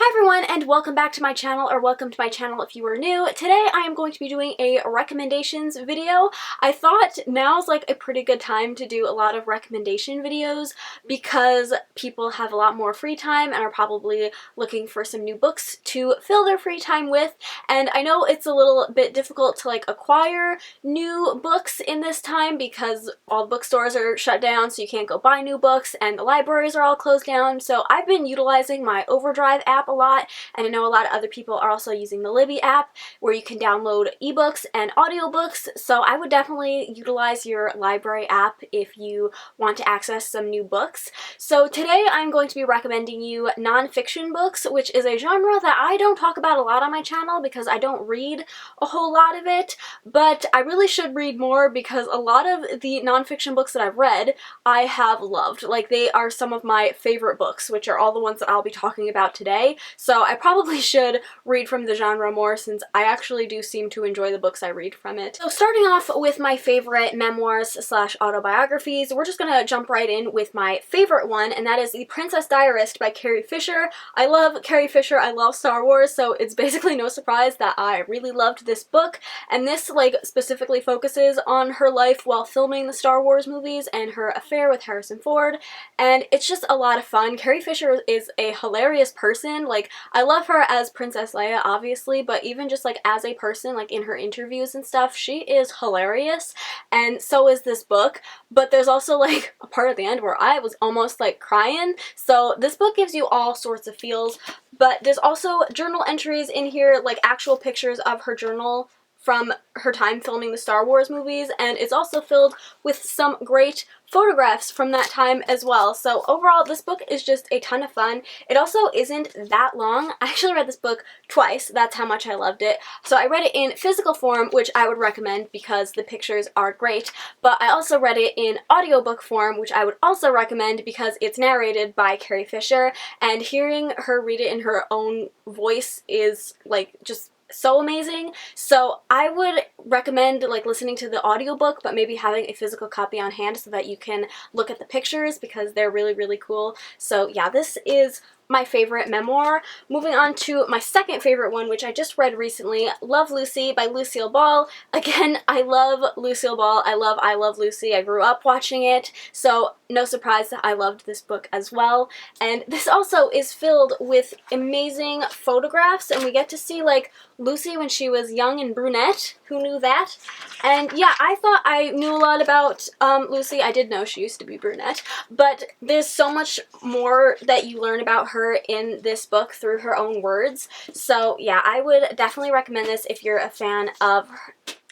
Hi everyone, and welcome back to my channel, or welcome to my channel if you are new. Today I am going to be doing a recommendations video. I thought now's like a pretty good time to do a lot of recommendation videos because people have a lot more free time and are probably looking for some new books to fill their free time with. And I know it's a little bit difficult to like acquire new books in this time because all the bookstores are shut down, so you can't go buy new books, and the libraries are all closed down. So I've been utilizing my Overdrive app a lot, and I know a lot of other people are also using the Libby app where you can download ebooks and audiobooks, so I would definitely utilize your library app if you want to access some new books. So today I'm going to be recommending you nonfiction books, which is a genre that I don't talk about a lot on my channel because I don't read a whole lot of it, but I really should read more because a lot of the nonfiction books that I've read I have loved. Like, they are some of my favorite books, which are all the ones that I'll be talking about today. So I probably should read from the genre more since I actually do seem to enjoy the books I read from it. So starting off with my favorite memoirs slash autobiographies, we're just gonna jump right in with my favorite one, and that is The Princess Diarist by Carrie Fisher. I love Carrie Fisher, I love Star Wars, so it's basically no surprise that I really loved this book, and this like specifically focuses on her life while filming the Star Wars movies and her affair with Harrison Ford, and it's just a lot of fun. Carrie Fisher is a hilarious person. Like, I love her as Princess Leia, obviously, but even just like as a person, like in her interviews and stuff, she is hilarious, and so is this book. But there's also like a part at the end where I was almost like crying, so this book gives you all sorts of feels. But there's also journal entries in here, like actual pictures of her journal from her time filming the Star Wars movies, and it's also filled with some great photographs from that time as well. So overall, this book is just a ton of fun. It also isn't that long. I actually read this book twice. That's how much I loved it. So I read it in physical form, which I would recommend because the pictures are great, but I also read it in audiobook form, which I would also recommend because it's narrated by Carrie Fisher, and hearing her read it in her own voice is like just so amazing. So I would recommend like listening to the audiobook, but maybe having a physical copy on hand so that you can look at the pictures because they're really, really cool. So yeah, this is my favorite memoir. Moving on to my second favorite one, which I just read recently, Love, Lucy by Lucille Ball. Again, I love Lucille Ball. I love Lucy. I grew up watching it, so no surprise that I loved this book as well. And this also is filled with amazing photographs, and we get to see like Lucy when she was young and brunette. Who knew that? And yeah, I thought I knew a lot about Lucy. I did know she used to be brunette, but there's so much more that you learn about her in this book through her own words. So yeah, I would definitely recommend this if you're a fan of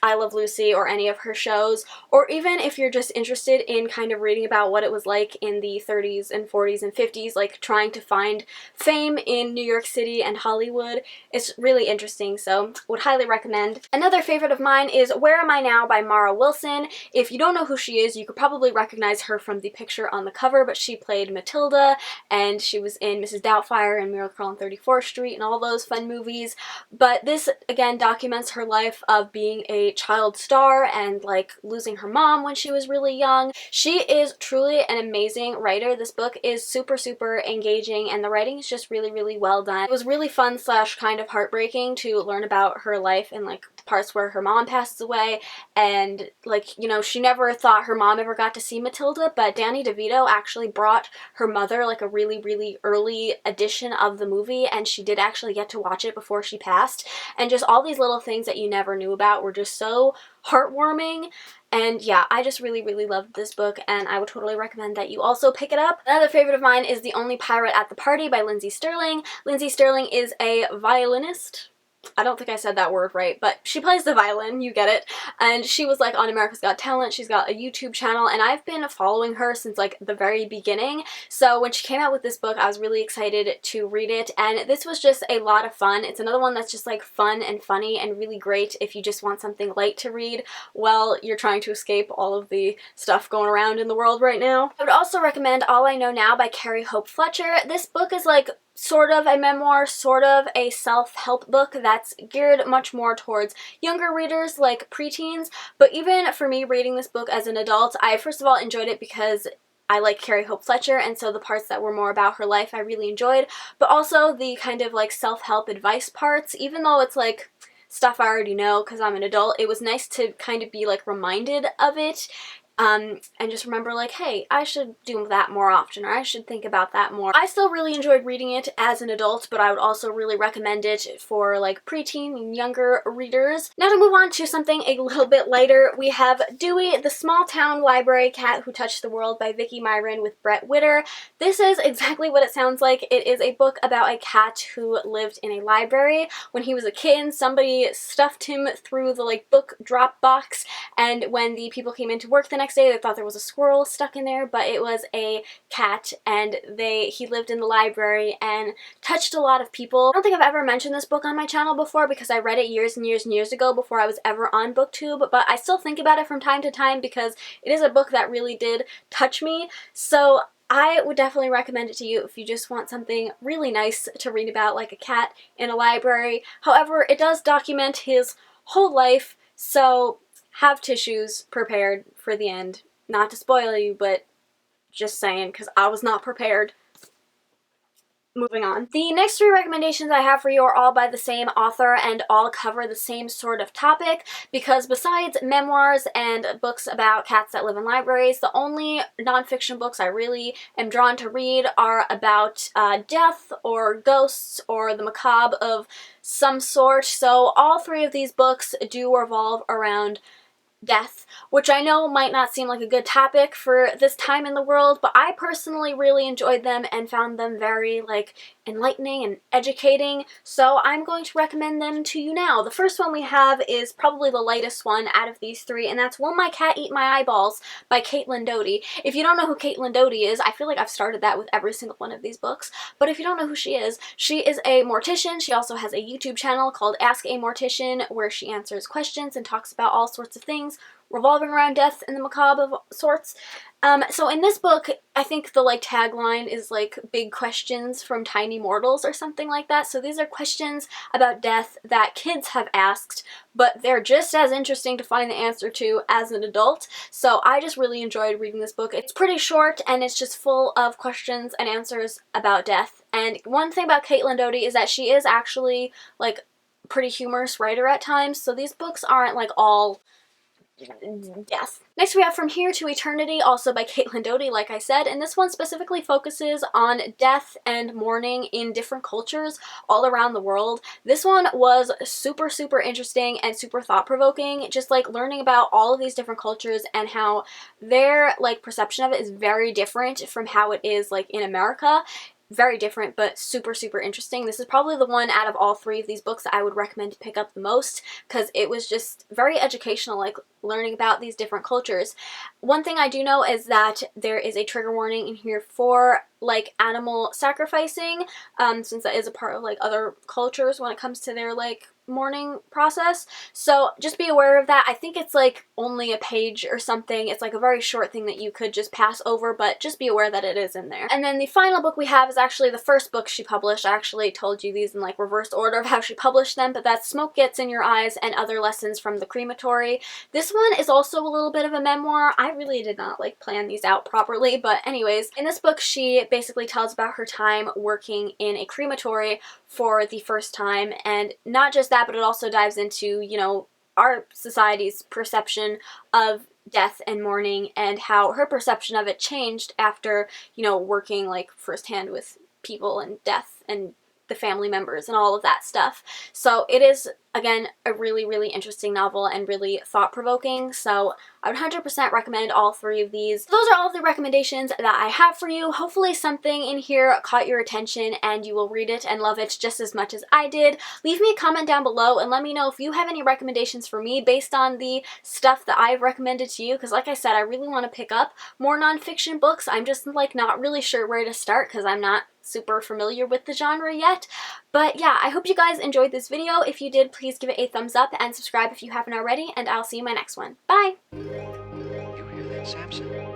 I Love Lucy or any of her shows, or even if you're just interested in kind of reading about what it was like in the 30s and 40s and 50s, like trying to find fame in New York City and Hollywood. It's really interesting, so would highly recommend. Another favorite of mine is Where Am I Now by Mara Wilson. If you don't know who she is, you could probably recognize her from the picture on the cover, but she played Matilda, and she was in Mrs. Doubtfire and Miracle on 34th Street and all those fun movies. But this, again, documents her life of being a child star and like losing her mom when she was really young. She is truly an amazing writer. This book is super, super engaging, and the writing is just really, really well done. It was really fun slash kind of heartbreaking to learn about her life and like parts where her mom passes away, and like, you know, she never thought her mom ever got to see Matilda, but Danny DeVito actually brought her mother like a really, really early edition of the movie, and she did actually get to watch it before she passed, and just all these little things that you never knew about were just so heartwarming. And yeah, I just really, really loved this book, and I would totally recommend that you also pick it up. Another favorite of mine is The Only Pirate at the Party by Lindsay Stirling. Lindsay Stirling is a violinist. I don't think I said that word right, but she plays the violin, you get it, and she was like on America's Got Talent. She's got a YouTube channel, and I've been following her since like the very beginning, so when she came out with this book, I was really excited to read it, and this was just a lot of fun. It's another one that's just like fun and funny and really great if you just want something light to read while you're trying to escape all of the stuff going around in the world right now. I would also recommend All I Know Now by Carrie Hope Fletcher. This book is like sort of a memoir, sort of a self-help book that's geared much more towards younger readers, like preteens, but even for me reading this book as an adult, I first of all enjoyed it because I like Carrie Hope Fletcher, and so the parts that were more about her life I really enjoyed, but also the kind of like self-help advice parts, even though it's like stuff I already know because I'm an adult, it was nice to kind of be like reminded of it. And just remember like, hey, I should do that more often, or I should think about that more. I still really enjoyed reading it as an adult, but I would also really recommend it for like preteen and younger readers. Now to move on to something a little bit lighter, we have Dewey, the Small Town Library Cat Who Touched the World by Vicki Myron with Brett Witter. This is exactly what it sounds like. It is a book about a cat who lived in a library. When he was a kitten, somebody stuffed him through the like book drop box, and when the people came in to work the next day, they thought there was a squirrel stuck in there, but it was a cat, and he lived in the library and touched a lot of people. I don't think I've ever mentioned this book on my channel before because I read it years and years and years ago before I was ever on BookTube, but I still think about it from time to time because it is a book that really did touch me. So I would definitely recommend it to you if you just want something really nice to read about, like a cat in a library. However, it does document his whole life, so have tissues prepared for the end. Not to spoil you, but just saying, because I was not prepared. Moving on. The next 3 recommendations I have for you are all by the same author and all cover the same sort of topic, because besides memoirs and books about cats that live in libraries, the only nonfiction books I really am drawn to read are about death or ghosts or the macabre of some sort. So all 3 of these books do revolve around death, which I know might not seem like a good topic for this time in the world, but I personally really enjoyed them and found them very like enlightening and educating, so I'm going to recommend them to you now. The first one we have is probably the lightest one out of these 3, and that's Will My Cat Eat My Eyeballs by Caitlin Doughty. If you don't know who Caitlin Doughty is, I feel like I've started that with every single one of these books, but if you don't know who she is a mortician. She also has a YouTube channel called Ask a Mortician where she answers questions and talks about all sorts of things revolving around death and the macabre of sorts. So in this book, I think the like tagline is like big questions from tiny mortals or something like that. So these are questions about death that kids have asked, but they're just as interesting to find the answer to as an adult. So I just really enjoyed reading this book. It's pretty short and it's just full of questions and answers about death. And one thing about Caitlin Doughty is that she is actually like a pretty humorous writer at times. So these books aren't like all death. Next we have From Here to Eternity, also by Caitlin Doughty, like I said, and this one specifically focuses on death and mourning in different cultures all around the world. This one was super, super interesting and super thought-provoking, just like learning about all of these different cultures and how their like perception of it is very different from how it is like in America. Very different, but super, super interesting. This is probably the one out of all 3 of these books that I would recommend to pick up the most because it was just very educational, like learning about these different cultures. One thing I do know is that there is a trigger warning in here for like animal sacrificing, since that is a part of like other cultures when it comes to their like mourning process. So just be aware of that. I think it's like only a page or something. It's like a very short thing that you could just pass over, but just be aware that it is in there. And then the final book we have is actually the first book she published. I actually told you these in like reverse order of how she published them, but that's Smoke Gets in Your Eyes and Other Lessons from the Crematory. This one is also a little bit of a memoir. I really did not like plan these out properly, but anyways, in this book she basically tells about her time working in a crematory for the first time, and not just that, but it also dives into, you know, our society's perception of death and mourning and how her perception of it changed after, you know, working like firsthand with people and death and the family members and all of that stuff. So it is, again, a really, really interesting novel and really thought-provoking, so I would 100% recommend all 3 of these. Those are all of the recommendations that I have for you. Hopefully something in here caught your attention and you will read it and love it just as much as I did. Leave me a comment down below and let me know if you have any recommendations for me based on the stuff that I've recommended to you, because like I said, I really want to pick up more nonfiction books. I'm just like not really sure where to start because I'm not super familiar with the genre yet. But yeah, I hope you guys enjoyed this video. If you did, please give it a thumbs up and subscribe if you haven't already, and I'll see you in my next one. Bye! You hear that, Samson?